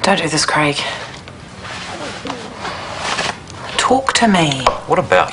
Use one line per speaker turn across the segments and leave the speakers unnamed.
Don't do this, Craig. Talk to me.
What about?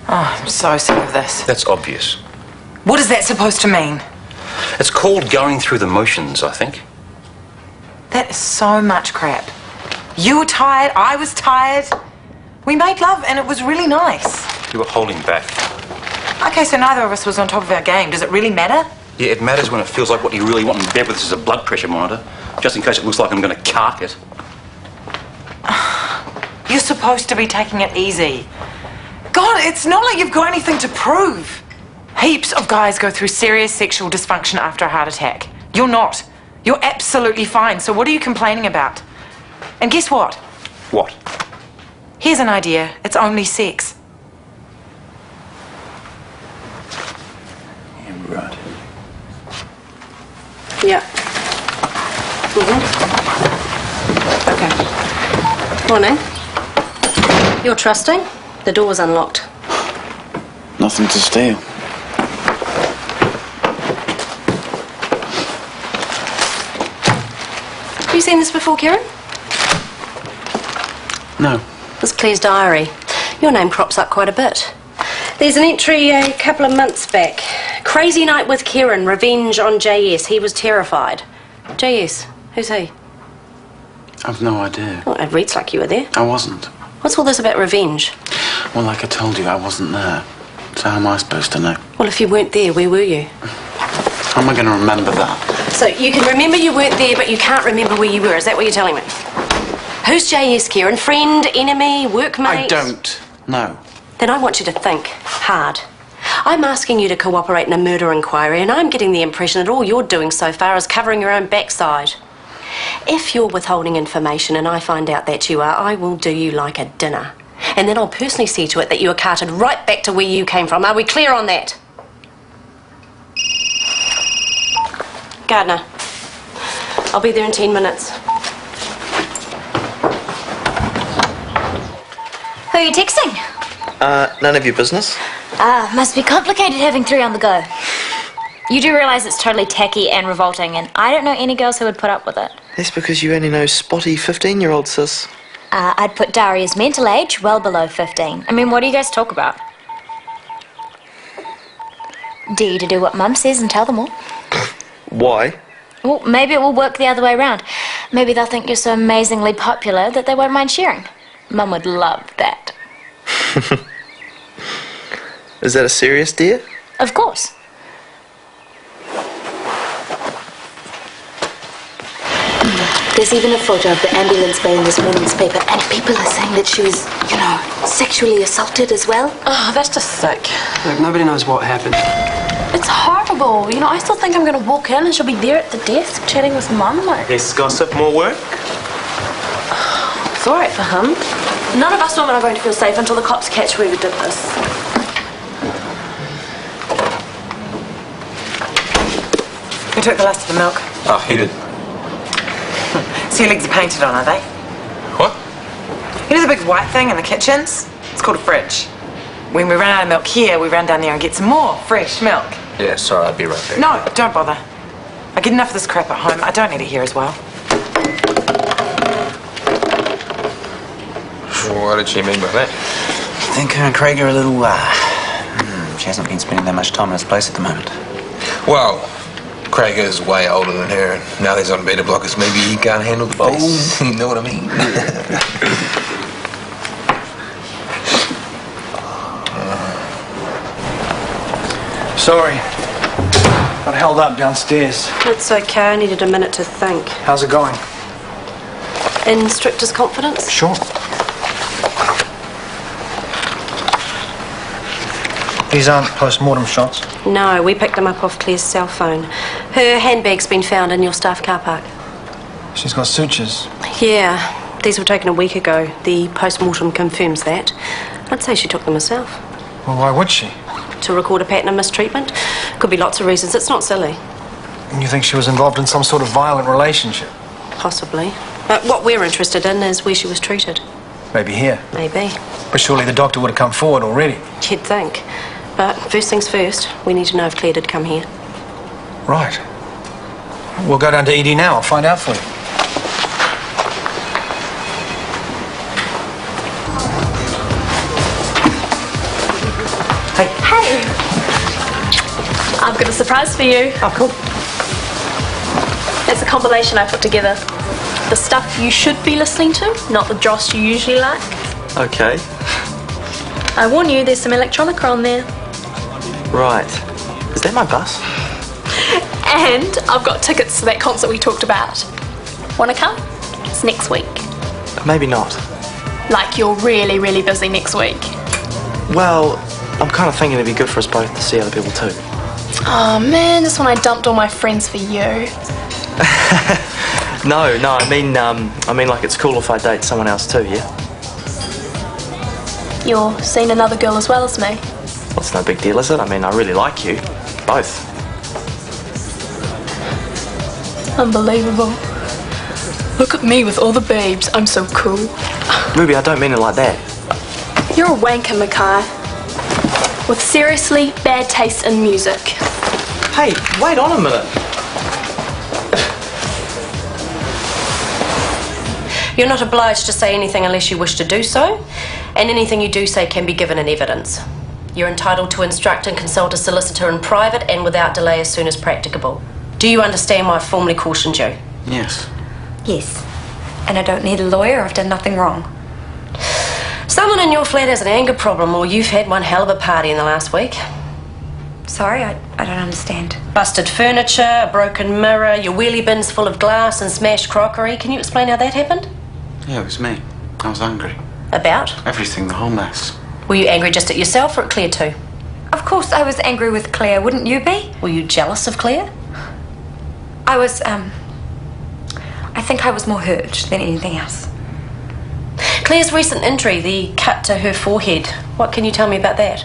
Oh, I'm so sick of this.
That's obvious.
What is that supposed to mean?
It's called going through the motions, I think.
That is so much crap. You were tired, I was tired. We made love and it was really nice.
You were holding back.
Okay, so neither of us was on top of our game. Does it really matter?
Yeah, it matters when it feels like what you really want in bed with us is a blood pressure monitor, just in case it looks like I'm going to cark it.
You're supposed to be taking it easy. God, it's not like you've got anything to prove. Heaps of guys go through serious sexual dysfunction after a heart attack. You're not. You're absolutely fine, so what are you complaining about? And guess what?
What?
Here's an idea. It's only sex.
Yeah, right.
Yeah. Okay. Morning. You're trusting? The door's unlocked.
Nothing to steal.
Have you seen this before, Kieran?
No.
It's Claire's diary. Your name crops up quite a bit. There's an entry a couple of months back. Crazy night with Kieran, revenge on JS. He was terrified. JS, who's he?
I've no idea.
Well, it reads like you were there.
I wasn't.
What's all this about revenge?
Well, like I told you, I wasn't there. So how am I supposed to know?
Well, if you weren't there, where were you?
How am I going to remember that?
So you can remember you weren't there, but you can't remember where you were. Is that what you're telling me? Who's JS, Kieran? Friend, enemy, workmate?
I don't know.
Then I want you to think hard. I'm asking you to cooperate in a murder inquiry, and I'm getting the impression that all you're doing so far is covering your own backside. If you're withholding information and I find out that you are, I will do you like a dinner. And then I'll personally see to it that you are carted right back to where you came from. Are we clear on that? Gardner, I'll be there in 10 minutes.
Who are you texting?
None of your business.
Must be complicated having three on the go. You do realise it's totally tacky and revolting, and I don't know any girls who would put up with it.
That's because you only know spotty 15-year-old, sis.
I'd put Daria's mental age well below 15. I mean, what do you guys talk about? Dare you to do what Mum says and tell them all?
Why?
Well, maybe it will work the other way around. Maybe they'll think you're so amazingly popular that they won't mind sharing. Mum would love that.
Is that a serious dare?
Of course.
There's even a photo of the ambulance bay in this morning's paper, and people are saying that she was, you know, sexually assaulted as well.
Oh, that's just sick.
Look, nobody knows what happened.
It's horrible. You know, I still think I'm going to walk in and she'll be there at the desk chatting with Mum. Like,
Less gossip, more work?
it's all right for him. None of us women are going to feel safe until the cops catch whoever did this.
Who took the last of the milk?
Oh, he did.
So your legs are painted on, are they?
What?
You know the big white thing in the kitchens? It's called a fridge. When we run out of milk here, we run down there and get some more fresh milk.
Yeah, sorry, I'll be right back.
No, don't bother. I get enough of this crap at home. I don't need it here as well.
What did she mean by that?
I think her and Craig are a little, she hasn't been spending that much time in his place at the moment.
Well, Craig is way older than her, and now that he's on beta blockers, maybe he can't handle the pace. You know what I mean?
Sorry. Got held up downstairs.
It's okay. I needed a minute to think.
How's it going?
In strictest confidence?
Sure. These aren't post-mortem shots.
No, we picked them up off Claire's cell phone. Her handbag's been found in your staff car park.
She's got sutures.
Yeah, these were taken a week ago. The post-mortem confirms that. I'd say she took them herself.
Well, why would she?
To record a pattern of mistreatment. Could be lots of reasons. It's not silly.
And you think she was involved in some sort of violent relationship?
Possibly. But what we're interested in is where she was treated.
Maybe here.
Maybe.
But surely the doctor would have come forward already.
You'd think. But first things first, we need to know if Claire did come here.
Right. We'll go down to ED now. I'll find out for you.
I've got a surprise for you.
Oh, cool.
It's a compilation I put together. The stuff you should be listening to, not the dross you usually like.
Okay.
I warn you, there's some electronica on there.
Right. Is that my bus?
And I've got tickets to that concert we talked about. Wanna come? It's next week.
Maybe not.
Like you're really, really busy next week.
Well, I'm kind of thinking it'd be good for us both to see other people too.
Oh man, this one I dumped all my friends for you.
No, I mean like it's cool if I date someone else too, yeah?
You're seeing another girl as well as me.
Well, it's no big deal, is it? I mean, I really like you. Both.
Unbelievable. Look at me with all the babes. I'm so cool.
Ruby, I don't mean it like that.
You're a wanker, Mackay. With seriously bad taste in music.
Hey, wait on a minute.
You're not obliged to say anything unless you wish to do so, and anything you do say can be given in evidence. You're entitled to instruct and consult a solicitor in private and without delay as soon as practicable. Do you understand why I've formally cautioned you?
Yes.
Yes. And I don't need a lawyer. I've done nothing wrong.
Someone in your flat has an anger problem, or you've had one hell of a party in the last week.
Sorry, I don't understand.
Busted furniture, a broken mirror, your wheelie bin's full of glass and smashed crockery. Can you explain how that happened?
Yeah, it was me. I was angry.
About?
Everything, the whole mess.
Were you angry just at yourself or at Claire too?
Of course I was angry with Claire, wouldn't you be?
Were you jealous of Claire?
I was, I think I was more hurt than anything else.
Claire's recent injury, the cut to her forehead. What can you tell me about that?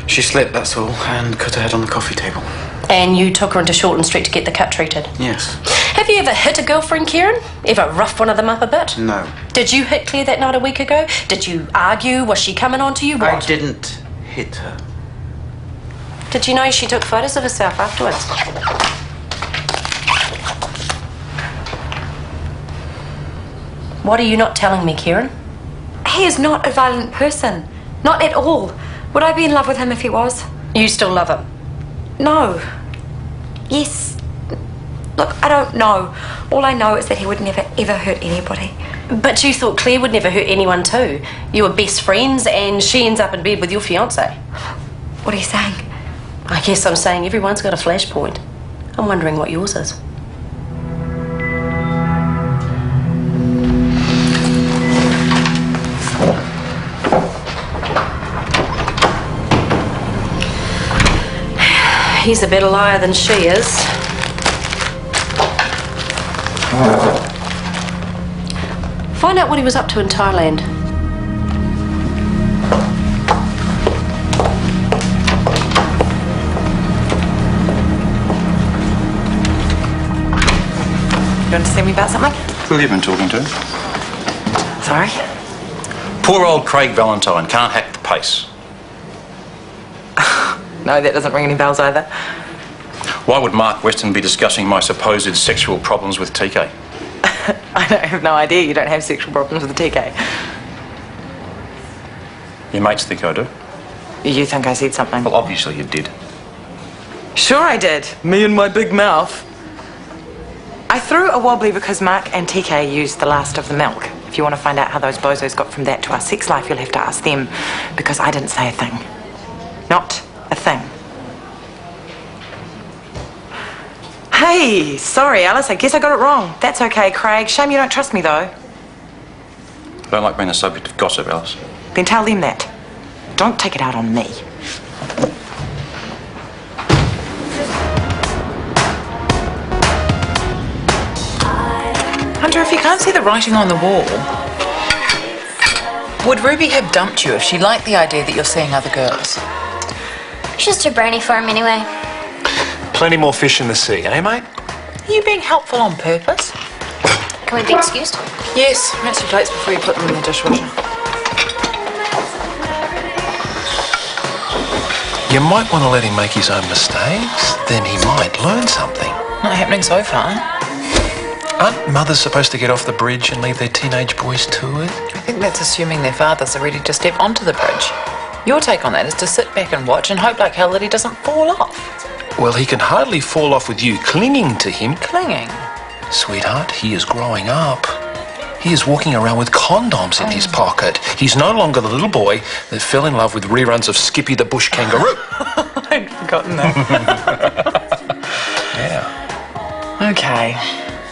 She slipped, that's all, and cut her head on the coffee table.
And you took her into Shortland Street to get the cut treated?
Yes.
Have you ever hit a girlfriend, Kieran? Ever roughed one of them up a bit?
No.
Did you hit Claire that night a week ago? Did you argue? Was she coming on to you? What?
I didn't hit her.
Did you know she took photos of herself afterwards? What are you not telling me, Kieran?
He is not a violent person. Not at all. Would I be in love with him if he was?
You still love him?
No. Yes. Look, I don't know. All I know is that he would never, ever hurt anybody.
But you thought Claire would never hurt anyone too. You were best friends and she ends up in bed with your fiancé.
What are you saying?
I guess I'm saying everyone's got a flashpoint. I'm wondering what yours is. He's a better liar than she is. Find out what he was up to in Thailand.
You want to see me about something?
Who have you been talking to?
Sorry?
Poor old Craig Valentine can't hack the pace.
No, that doesn't ring any bells either.
Why would Mark Weston be discussing my supposed sexual problems with TK?
I have no idea you don't have sexual problems with the TK.
Your mates think I do.
You think I said something?
Well, obviously you did.
Sure I did. Me and my big mouth. I threw a wobbly because Mark and TK used the last of the milk. If you want to find out how those bozos got from that to our sex life, you'll have to ask them, because I didn't say a thing. Not a thing. Hey, sorry, Alice, I guess I got it wrong. That's okay, Craig. Shame you don't trust me, though.
I don't like being the subject of gossip, Alice.
Then tell them that. Don't take it out on me. Hunter, if you can't see the writing on the wall, would Ruby have dumped you if she liked the idea that you're seeing other girls?
She's too brainy for him anyway.
Plenty more fish in the sea, eh, mate?
Are you being helpful on purpose?
Can we be excused?
Yes, rinse your plates before you put them in the dishwasher.
You might want to let him make his own mistakes. Then he might learn something.
Not happening so far.
Aren't mothers supposed to get off the bridge and leave their teenage boys to it?
I think that's assuming their fathers are ready to step onto the bridge. Your take on that is to sit back and watch and hope like hell that he doesn't fall off.
Well, he can hardly fall off with you clinging to him.
Clinging?
Sweetheart, he is growing up. He is walking around with condoms in his pocket. He's no longer the little boy that fell in love with reruns of Skippy the Bush Kangaroo.
I'd forgotten that.
Yeah.
Okay.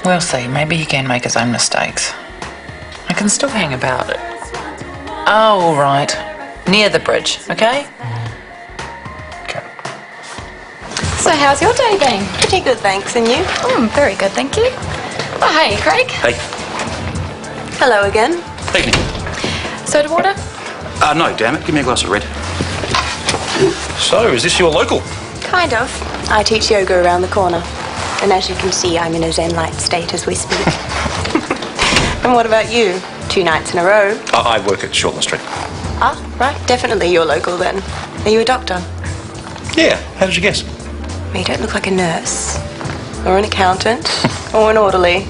We'll see. Maybe he can make his own mistakes. I can still hang about it. Oh, right. Near the bridge, okay?
So how's your day been?
Pretty good, thanks. And you?
Very good, thank you. Oh, hey, Craig.
Hey.
Hello again.
Evening.
Soda water?
No, damn it. Give me a glass of red. So, is this your local?
Kind of. I teach yoga around the corner. And as you can see, I'm in a zen-like state as we speak. And what about you? 2 nights in a row?
I work at Shortland Street.
Ah, right. Definitely your local then. Are you a doctor?
Yeah. How did you guess?
You don't look like a nurse. Or an accountant. Or an orderly.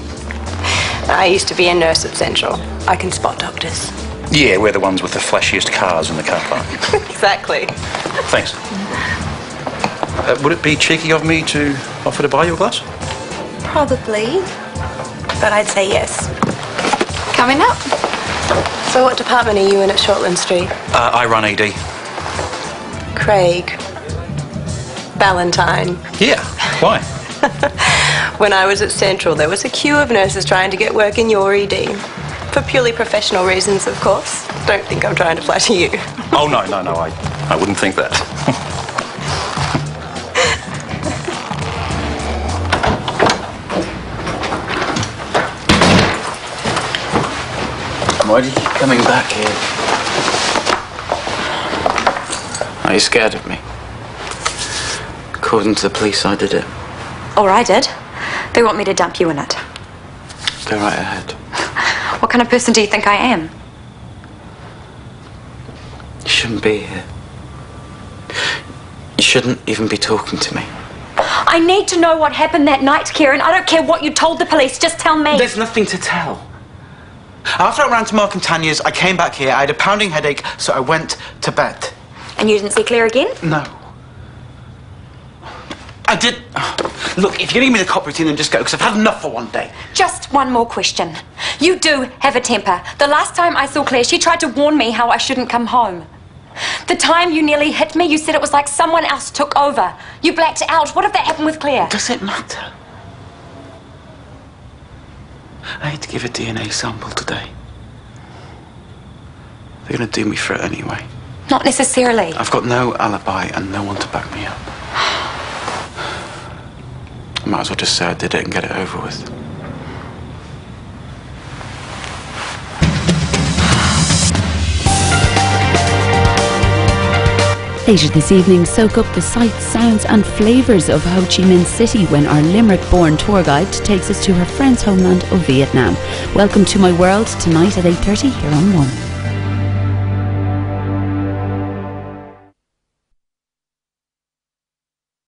I used to be a nurse at Central. I can spot doctors.
Yeah, we're the ones with the flashiest cars in the car park.
Exactly.
Thanks. Would it be cheeky of me to offer to buy you a glass?
Probably. But I'd say yes.
Coming up.
So what department are you in at Shortland Street?
I run ED.
Craig. Valentine.
Yeah. Why?
When I was at Central, there was a queue of nurses trying to get work in your ED. For purely professional reasons, of course. Don't think I'm trying to flatter you.
Oh, no. I wouldn't think that.
Why do you keep coming back here? Are you scared of me? According to the police, I did it.
Or I did. They want me to dump you in it.
Go right ahead.
What kind of person do you think I am?
You shouldn't be here. You shouldn't even be talking to me.
I need to know what happened that night, Kieran. I don't care what you told the police. Just tell me.
There's nothing to tell. After I ran to Mark and Tanya's, I came back here. I had a pounding headache, so I went to bed.
And you didn't see Claire again?
No. I did... Look, if you're going to give me the cop routine, then just go, because I've had enough for one day.
Just one more question. You do have a temper. The last time I saw Claire, she tried to warn me how I shouldn't come home. The time you nearly hit me, you said it was like someone else took over. You blacked out. What if that happened with Claire?
Does it matter? I had to give a DNA sample today. They're going to do me for it anyway.
Not necessarily.
I've got no alibi and no one to back me up. I might as well just say I did it and get it over with.
Later this evening, soak up the sights, sounds and flavours of Ho Chi Minh City when our Limerick-born tour guide takes us to her friend's homeland of Vietnam. Welcome to my world tonight at 8:30 here on One.